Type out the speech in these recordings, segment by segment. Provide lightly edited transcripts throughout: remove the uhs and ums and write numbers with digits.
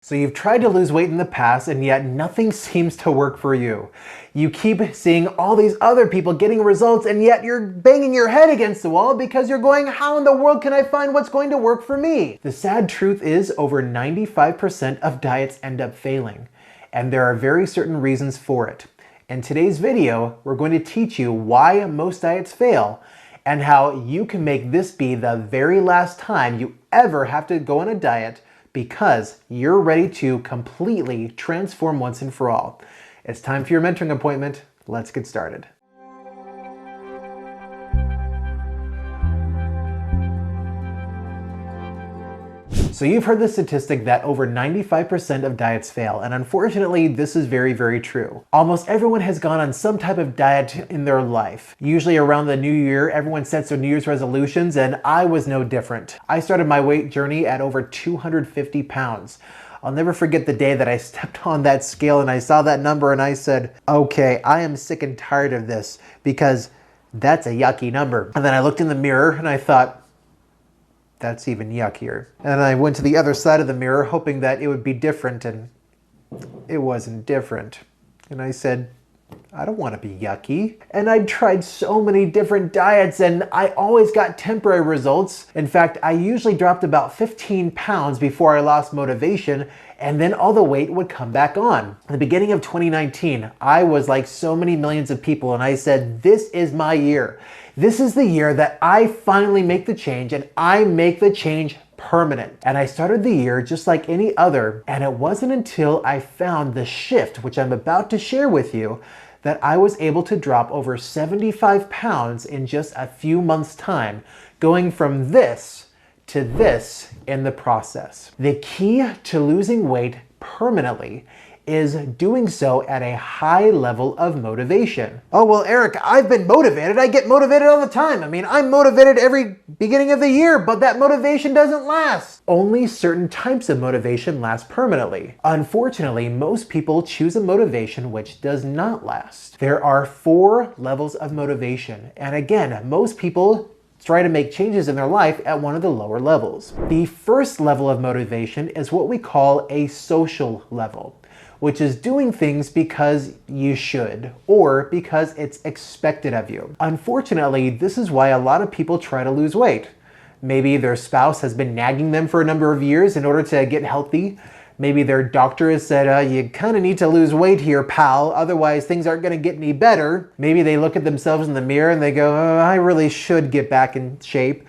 So you've tried to lose weight in the past and yet nothing seems to work for you. You keep seeing all these other people getting results and yet you're banging your head against the wall because you're going, how in the world can I find what's going to work for me? The sad truth is over 95% of diets end up failing, and there are very certain reasons for it. In today's video, we're going to teach you why most diets fail and how you can make this be the very last time you ever have to go on a diet because you're ready to completely transform once and for all. It's time for your mentoring appointment. Let's get started. So you've heard the statistic that over 95% of diets fail, and unfortunately this is very, very true. Almost everyone has gone on some type of diet in their life. Usually around the new year, everyone sets their New Year's resolutions, and I was no different. I started my weight journey at over 250 pounds. I'll never forget the day that I stepped on that scale and I saw that number and I said, okay, I am sick and tired of this because that's a yucky number. And then I looked in the mirror and I thought, that's even yuckier. And I went to the other side of the mirror hoping that it would be different, and it wasn't different. And I said, I don't want to be yucky. And I tried so many different diets and I always got temporary results. In fact, I usually dropped about 15 pounds before I lost motivation, and then all the weight would come back on. In the beginning of 2019, I was like so many millions of people and I said, this is my year. This is the year that I finally make the change, and I make the change permanent. And I started the year just like any other, and it wasn't until I found the shift, which I'm about to share with you, that I was able to drop over 75 pounds in just a few months' time, going from this to this in the process. The key to losing weight permanently is doing so at a high level of motivation. Oh, well, Eric, I've been motivated. I get motivated all the time. I mean, I'm motivated every beginning of the year, but that motivation doesn't last. Only certain types of motivation last permanently. Unfortunately, most people choose a motivation which does not last. There are 4 levels of motivation. And again, most people try to make changes in their life at one of the lower levels. The first level of motivation is what we call a social level, which is doing things because you should or because it's expected of you. Unfortunately, this is why a lot of people try to lose weight. Maybe their spouse has been nagging them for a number of years in order to get healthy. Maybe their doctor has said, you kind of need to lose weight here, pal, otherwise things aren't going to get any better. Maybe they look at themselves in the mirror and they go, I really should get back in shape.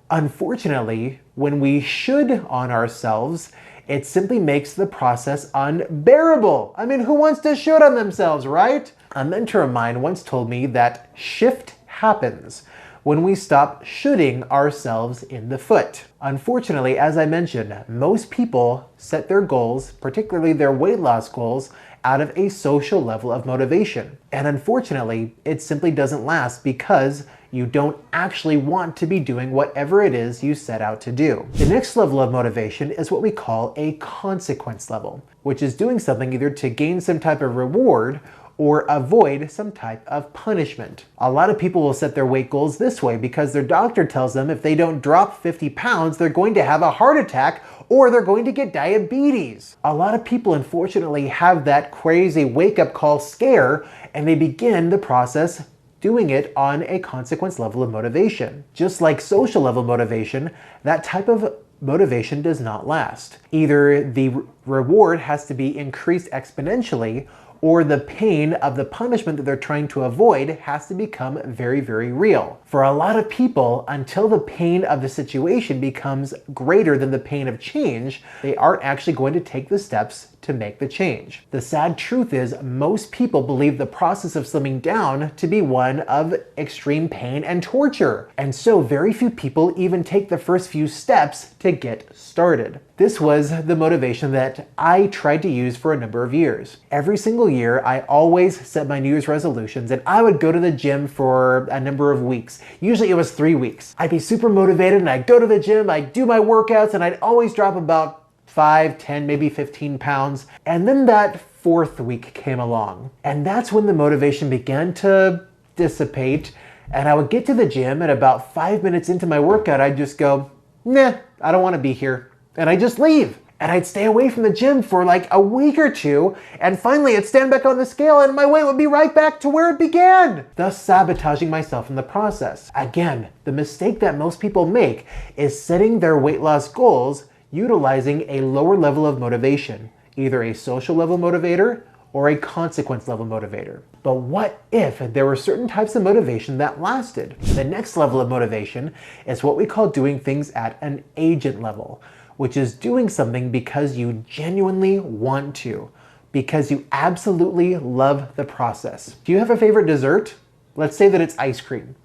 Unfortunately, when we should on ourselves, it simply makes the process unbearable. I mean, who wants to shoot on themselves, right? A mentor of mine once told me that shift happens when we stop shooting ourselves in the foot. Unfortunately, as I mentioned, most people set their goals, particularly their weight loss goals, out of a social level of motivation. And unfortunately, it simply doesn't last because you don't actually want to be doing whatever it is you set out to do. The next level of motivation is what we call a consequence level, which is doing something either to gain some type of reward or avoid some type of punishment. A lot of people will set their weight goals this way because their doctor tells them if they don't drop 50 pounds, they're going to have a heart attack or they're going to get diabetes. A lot of people unfortunately have that crazy wake-up call scare and they begin the process doing it on a consequence level of motivation. Just like social level motivation, that type of motivation does not last. Either the reward has to be increased exponentially, or the pain of the punishment that they're trying to avoid has to become very, very real. For a lot of people, until the pain of the situation becomes greater than the pain of change, they aren't actually going to take the steps to make the change. The sad truth is most people believe the process of slimming down to be one of extreme pain and torture. And so very few people even take the first few steps to get started. This was the motivation that I tried to use for a number of years. Every single year, I always set my New Year's resolutions and I would go to the gym for a number of weeks. Usually it was 3 weeks. I'd be super motivated and I'd go to the gym, I'd do my workouts, and I'd always drop about 5, 10, maybe 15 pounds. And then that 4th week came along. And that's when the motivation began to dissipate. And I would get to the gym and about 5 minutes into my workout, I'd just go, nah, I don't want to be here. And I just leave. And I'd stay away from the gym for like a week or two, and finally I'd stand back on the scale and my weight would be right back to where it began, thus sabotaging myself in the process. Again, the mistake that most people make is setting their weight loss goals utilizing a lower level of motivation, either a social level motivator or a consequence level motivator. But what if there were certain types of motivation that lasted? The next level of motivation is what we call doing things at an agent level, which is doing something because you genuinely want to, because you absolutely love the process. Do you have a favorite dessert? Let's say that it's ice cream.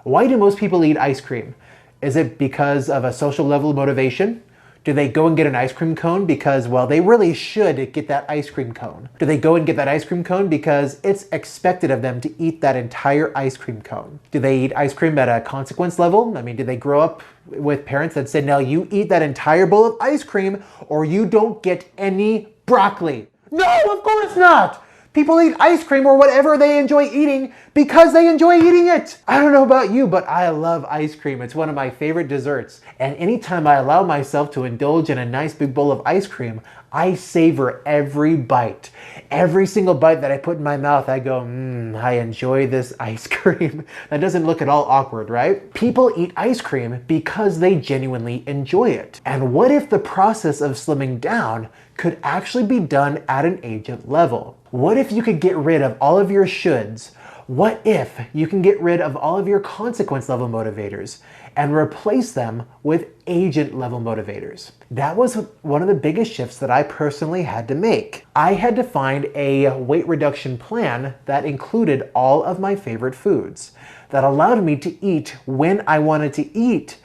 Why do most people eat ice cream? Is it because of a social level motivation? Do they go and get an ice cream cone because, well, they really should get that ice cream cone? Do they go and get that ice cream cone because it's expected of them to eat that entire ice cream cone? Do they eat ice cream at a consequence level? I mean, did they grow up with parents that said, now you eat that entire bowl of ice cream or you don't get any broccoli? No, of course not! People eat ice cream or whatever they enjoy eating because they enjoy eating it. I don't know about you, but I love ice cream. It's one of my favorite desserts. And anytime I allow myself to indulge in a nice big bowl of ice cream, I savor every bite. Every single bite that I put in my mouth, I go, I enjoy this ice cream. That doesn't look at all awkward, right? People eat ice cream because they genuinely enjoy it. And what if the process of slimming down could actually be done at an agent level? What if you could get rid of all of your shoulds? What if you can get rid of all of your consequence level motivators and replace them with agent level motivators? That was one of the biggest shifts that I personally had to make. I had to find a weight reduction plan that included all of my favorite foods, that allowed me to eat when I wanted to eat,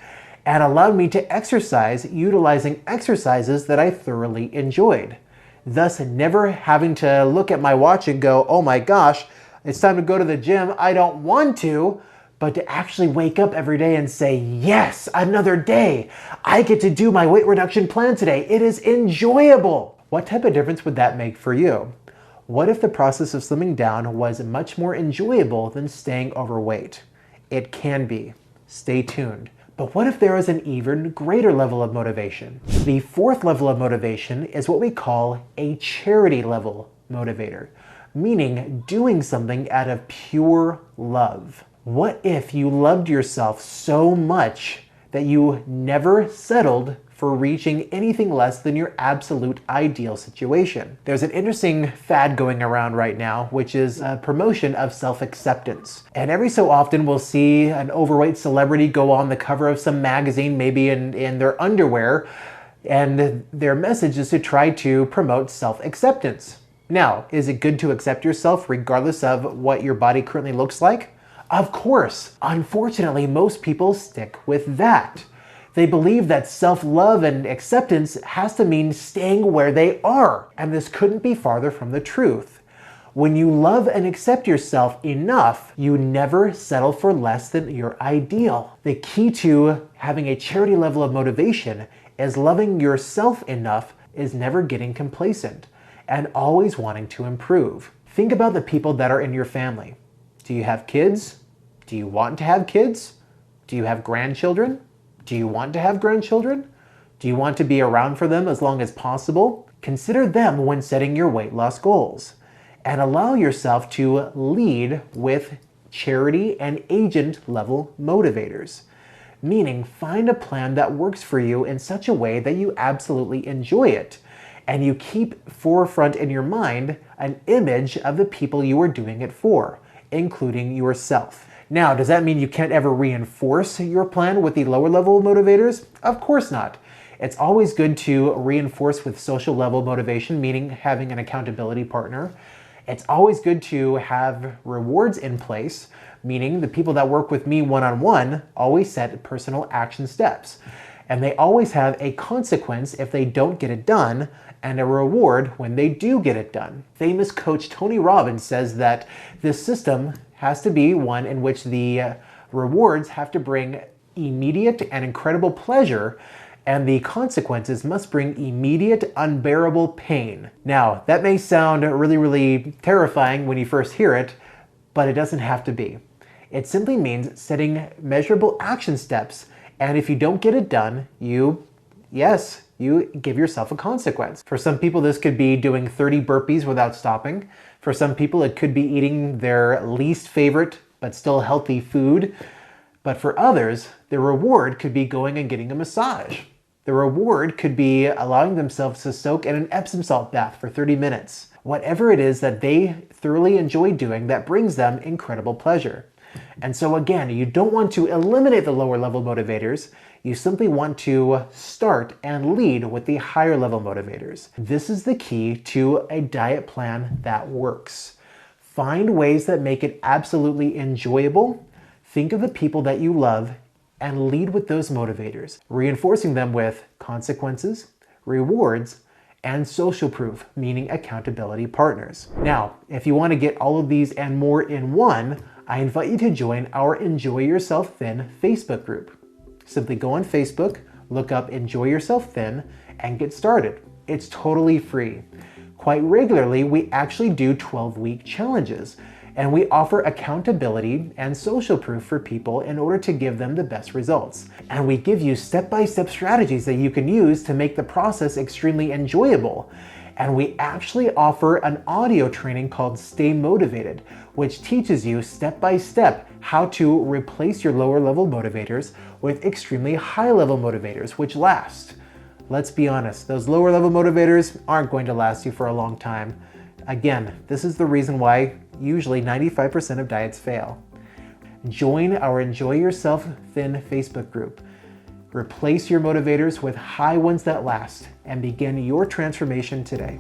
and allowed me to exercise utilizing exercises that I thoroughly enjoyed. Thus never having to look at my watch and go, oh my gosh, it's time to go to the gym, I don't want to, but to actually wake up every day and say, yes, another day. I get to do my weight reduction plan today. It is enjoyable. What type of difference would that make for you? What if the process of slimming down was much more enjoyable than staying overweight? It can be. Stay tuned. But what if there is an even greater level of motivation? The fourth level of motivation is what we call a charity level motivator, meaning doing something out of pure love. What if you loved yourself so much that you never settled for reaching anything less than your absolute ideal situation? There's an interesting fad going around right now, which is a promotion of self-acceptance. And every so often we'll see an overweight celebrity go on the cover of some magazine, maybe in their underwear, and their message is to try to promote self-acceptance. Now, is it good to accept yourself regardless of what your body currently looks like? Of course. Unfortunately, most people stick with that. They believe that self-love and acceptance has to mean staying where they are, and this couldn't be farther from the truth. When you love and accept yourself enough, you never settle for less than your ideal. The key to having a charity level of motivation is loving yourself enough is never getting complacent and always wanting to improve. Think about the people that are in your family. Do you have kids? Do you want to have kids? Do you have grandchildren? Do you want to have grandchildren? Do you want to be around for them as long as possible? Consider them when setting your weight loss goals, and allow yourself to lead with charity and agent level motivators. Meaning, find a plan that works for you in such a way that you absolutely enjoy it, and you keep forefront in your mind an image of the people you are doing it for, including yourself. Now, does that mean you can't ever reinforce your plan with the lower level motivators? Of course not. It's always good to reinforce with social level motivation, meaning having an accountability partner. It's always good to have rewards in place, meaning the people that work with me one-on-one always set personal action steps. And they always have a consequence if they don't get it done, and a reward when they do get it done. Famous coach Tony Robbins says that this system has to be one in which the rewards have to bring immediate and incredible pleasure, and the consequences must bring immediate, unbearable pain. Now, that may sound really, really terrifying when you first hear it, but it doesn't have to be. It simply means setting measurable action steps, and if you don't get it done, you you give yourself a consequence. For some people, this could be doing 30 burpees without stopping. For some people, it could be eating their least favorite but still healthy food. But for others, the reward could be going and getting a massage. The reward could be allowing themselves to soak in an Epsom salt bath for 30 minutes. Whatever it is that they thoroughly enjoy doing that brings them incredible pleasure. And so again, you don't want to eliminate the lower level motivators. You simply want to start and lead with the higher level motivators. This is the key to a diet plan that works. Find ways that make it absolutely enjoyable. Think of the people that you love and lead with those motivators, reinforcing them with consequences, rewards, and social proof, meaning accountability partners. Now, if you want to get all of these and more in one, I invite you to join our Enjoy Yourself Thin Facebook group. Simply go on Facebook, look up Enjoy Yourself Thin, and get started. It's totally free. Quite regularly, we actually do 12-week challenges, and we offer accountability and social proof for people in order to give them the best results. And we give you step-by-step strategies that you can use to make the process extremely enjoyable. And we actually offer an audio training called Stay Motivated, which teaches you step-by-step how to replace your lower level motivators with extremely high level motivators, which last. Let's be honest, those lower level motivators aren't going to last you for a long time. Again, this is the reason why usually 95% of diets fail. Join our Enjoy Yourself Thin Facebook group. Replace your motivators with high ones that last and begin your transformation today.